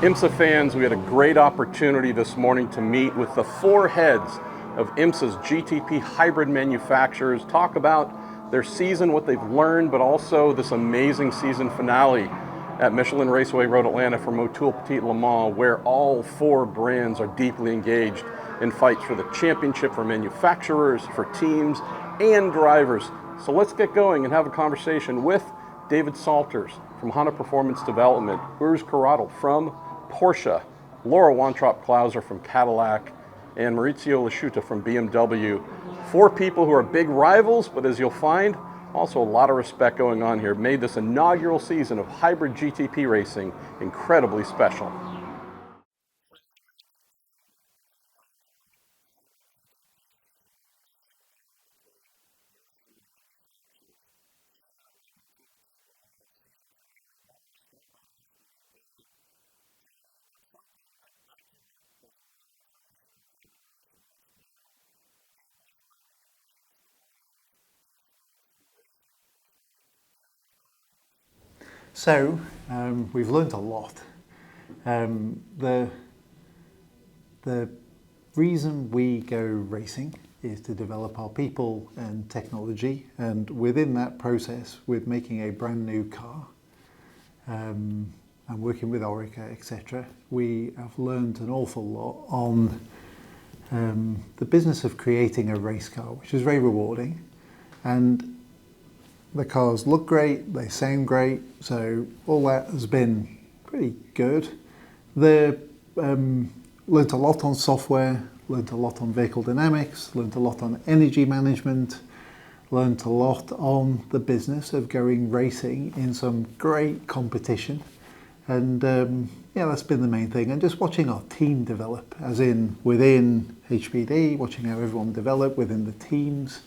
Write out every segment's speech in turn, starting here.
IMSA fans, we had a great opportunity this morning to meet with the four heads of IMSA's GTP hybrid manufacturers, talk about their season, what they've learned, but also this amazing season finale at Michelin Raceway Road Atlanta for Motul Petit Le Mans, where all four brands are deeply engaged in fights for the championship for manufacturers, for teams, and drivers. So let's get going and have a conversation with David Salters from Honda Performance Development, Urs Corrado from Porsche, Laura Wantrop-Klauser from Cadillac, and Maurizio Lasciuta from BMW. Four people who are big rivals, but as you'll find, also a lot of respect going on here. Made this inaugural season of hybrid GTP racing incredibly special. So we've learned a lot. The reason we go racing is to develop our people and technology, and within that process, with making a brand new car and working with Orica, etc., we have learned an awful lot on the business of creating a race car, which is very rewarding. And the cars look great, they sound great, so all that has been pretty good. They learnt a lot on software, learnt a lot on vehicle dynamics, learnt a lot on energy management, learnt a lot on the business of going racing in some great competition. And yeah, that's been the main thing. And just watching our team develop, as in within HPD, watching how everyone develop within the teams.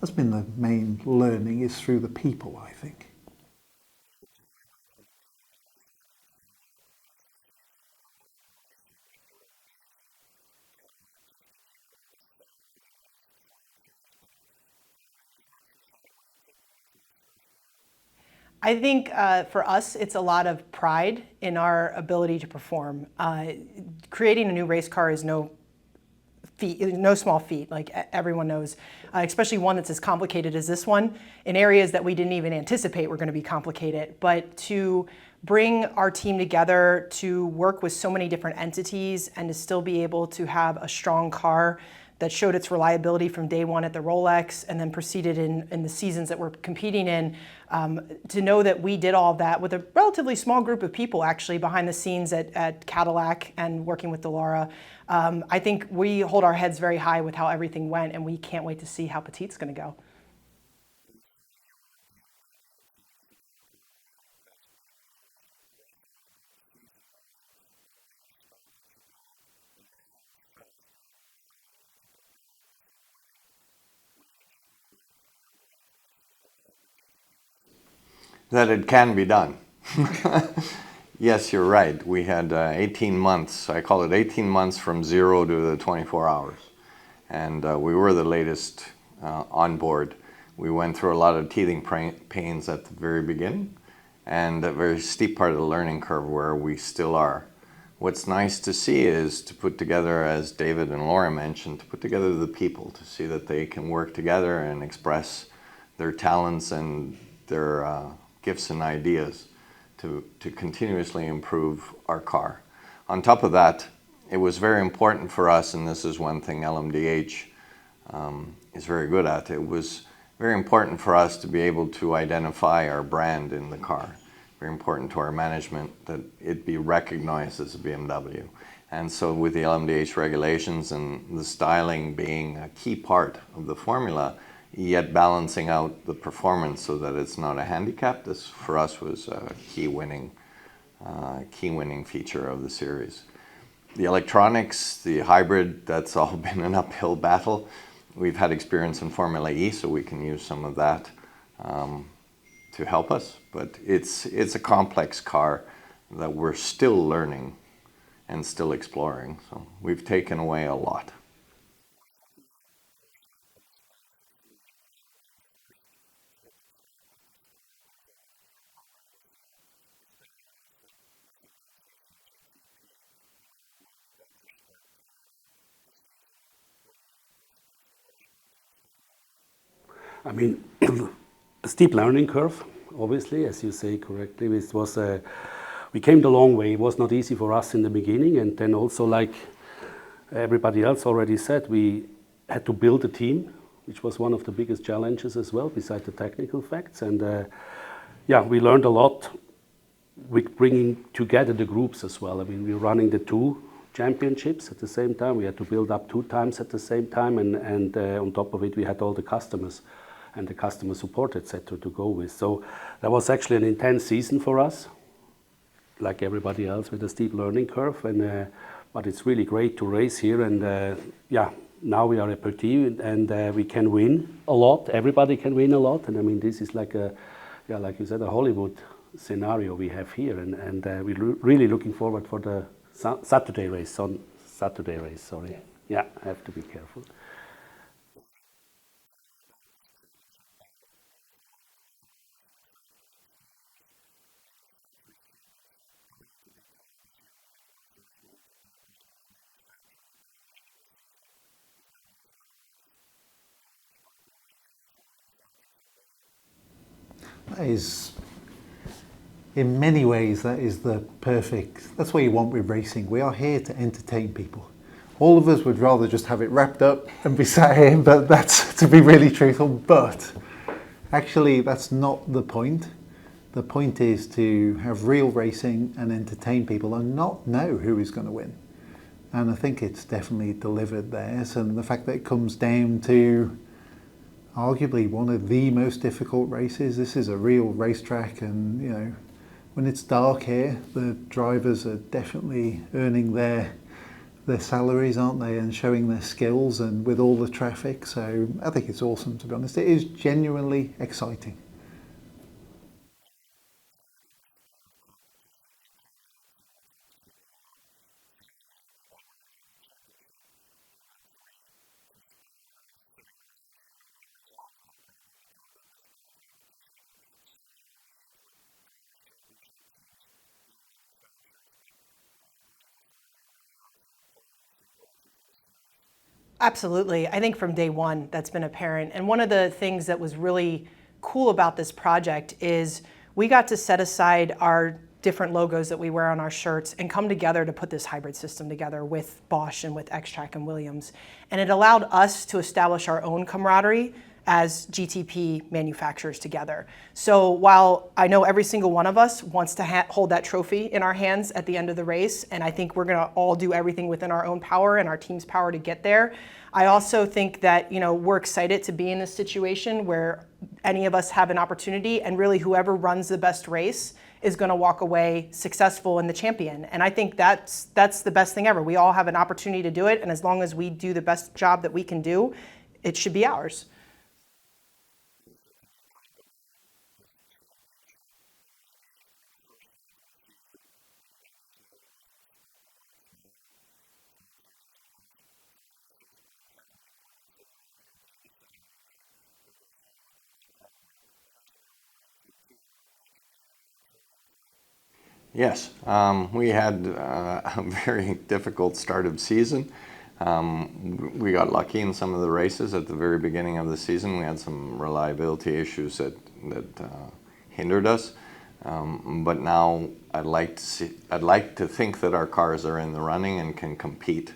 That's been the main learning, is through the people, I think. I think for us, it's a lot of pride in our ability to perform. Creating a new race car is no small feat, like everyone knows, especially one that's as complicated as this one, in areas that we didn't even anticipate were going to be complicated. But to bring our team together, to work with so many different entities, and to still be able to have a strong car that showed its reliability from day one at the Rolex and then proceeded in the seasons that we're competing in, to know that we did all of that with a relatively small group of people actually behind the scenes at Cadillac and working with Laura. I think we hold our heads very high with how everything went, and we can't wait to see how Petit's going to go. That it can be done. Yes, you're right. We had 18 months. I call it 18 months from 0 to the 24 hours. And we were the latest on board. We went through a lot of teething pains at the very beginning and a very steep part of the learning curve where we still are. What's nice to see is to put together, as David and Laura mentioned, to put together the people, to see that they can work together and express their talents and their gifts and ideas to continuously improve our car. On top of that, it was very important for us, and this is one thing LMDH is very good at, it was very important for us to be able to identify our brand in the car. Very important to our management that it be recognized as a BMW. And so with the LMDH regulations and the styling being a key part of the formula, yet balancing out the performance so that it's not a handicap, this for us was a key winning feature of the series. The electronics, the hybrid, that's all been an uphill battle. We've had experience in Formula E, so we can use some of that to help us. But it's a complex car that we're still learning and still exploring. So we've taken away a lot. I mean, a steep learning curve, obviously, as you say correctly. It was we came the long way. It was not easy for us in the beginning, and then also, like everybody else already said, we had to build a team, which was one of the biggest challenges as well, besides the technical facts. And yeah, we learned a lot with bringing together the groups as well. I mean, we were running the two championships at the same time. We had to build up 2 times at the same time, and on top of it, we had all the customers and the customer support, etc., to go with. So that was actually an intense season for us, like everybody else, with a steep learning curve. And but it's really great to race here, and yeah, now we are a petit, and we can win a lot. Everybody can win a lot, and I mean, this is like a, yeah, like you said, a Hollywood scenario we have here, and we're really looking forward for the Saturday race. Sorry, yeah, I have to be careful. That is, in many ways, that is the perfect, that's what you want with racing. We are here to entertain people. All of us would rather just have it wrapped up and be sat here, but that's, to be really truthful, but actually that's not the point. The point is to have real racing and entertain people and not know who is going to win. And I think it's definitely delivered there. So the fact that it comes down to arguably one of the most difficult races. This is a real racetrack, and you know, when it's dark here, the drivers are definitely earning their salaries, aren't they, and showing their skills, and with all the traffic. So I think it's awesome, to be honest. It is genuinely exciting. Absolutely. I think from day one, that's been apparent. And one of the things that was really cool about this project is we got to set aside our different logos that we wear on our shirts and come together to put this hybrid system together with Bosch and with X-Track and Williams. And it allowed us to establish our own camaraderie as GTP manufacturers together. So while I know every single one of us wants to hold that trophy in our hands at the end of the race, and I think we're gonna all do everything within our own power and our team's power to get there, I also think that, you know, we're excited to be in this situation where any of us have an opportunity, and really whoever runs the best race is gonna walk away successful and the champion. And I think that's the best thing ever. We all have an opportunity to do it, and as long as we do the best job that we can do, it should be ours. Yes, we had a very difficult start of season. We got lucky in some of the races at the very beginning of the season. We had some reliability issues that hindered us. But now I'd like to think that our cars are in the running and can compete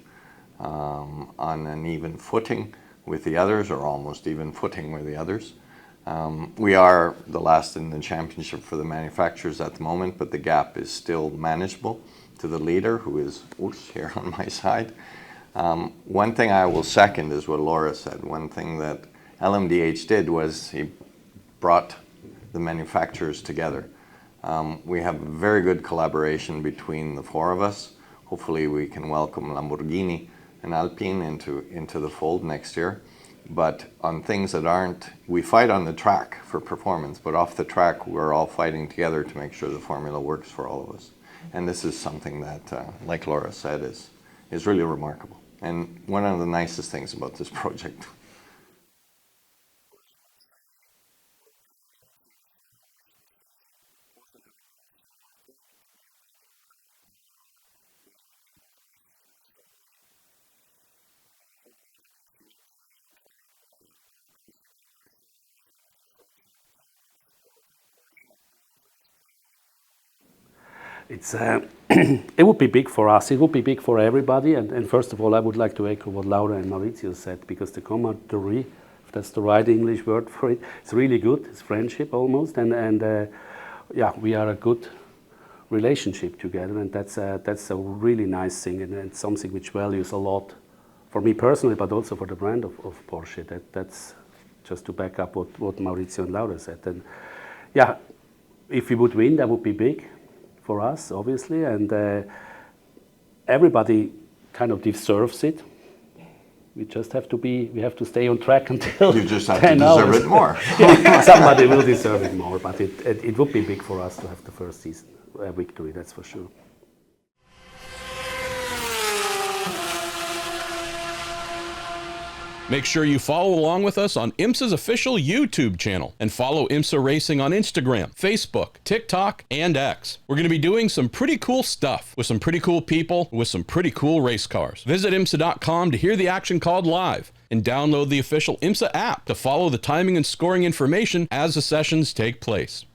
on an even footing with the others, or almost even footing with the others. We are the last in the championship for the manufacturers at the moment, but the gap is still manageable to the leader, who is here on my side. One thing I will second is what Laura said. One thing that LMDH did was he brought the manufacturers together. We have very good collaboration between the 4 of us. Hopefully we can welcome Lamborghini and Alpine into the fold next year. But on things that aren't, we fight on the track for performance, but off the track we're all fighting together to make sure the formula works for all of us. And this is something that, like Laura said, is really remarkable. And one of the nicest things about this project. It's it would be big for us. It would be big for everybody. And first of all, I would like to echo what Laura and Maurizio said, because the camaraderie, if that's the right English word for it, it's really good. It's friendship almost, and yeah, we are a good relationship together, and that's a really nice thing, and something which values a lot for me personally, but also for the brand of Porsche. That's just to back up what Maurizio and Laura said. And yeah, if we would win, that would be big for us, obviously, and everybody kind of deserves it. We just have to stay on track until You just have to 10 deserve hours. it more. Somebody will deserve it more, but it would be big for us to have the first season victory, that's for sure. Make sure you follow along with us on IMSA's official YouTube channel and follow IMSA Racing on Instagram, Facebook, TikTok, and X. We're going to be doing some pretty cool stuff with some pretty cool people with some pretty cool race cars. Visit IMSA.com to hear the action called live and download the official IMSA app to follow the timing and scoring information as the sessions take place.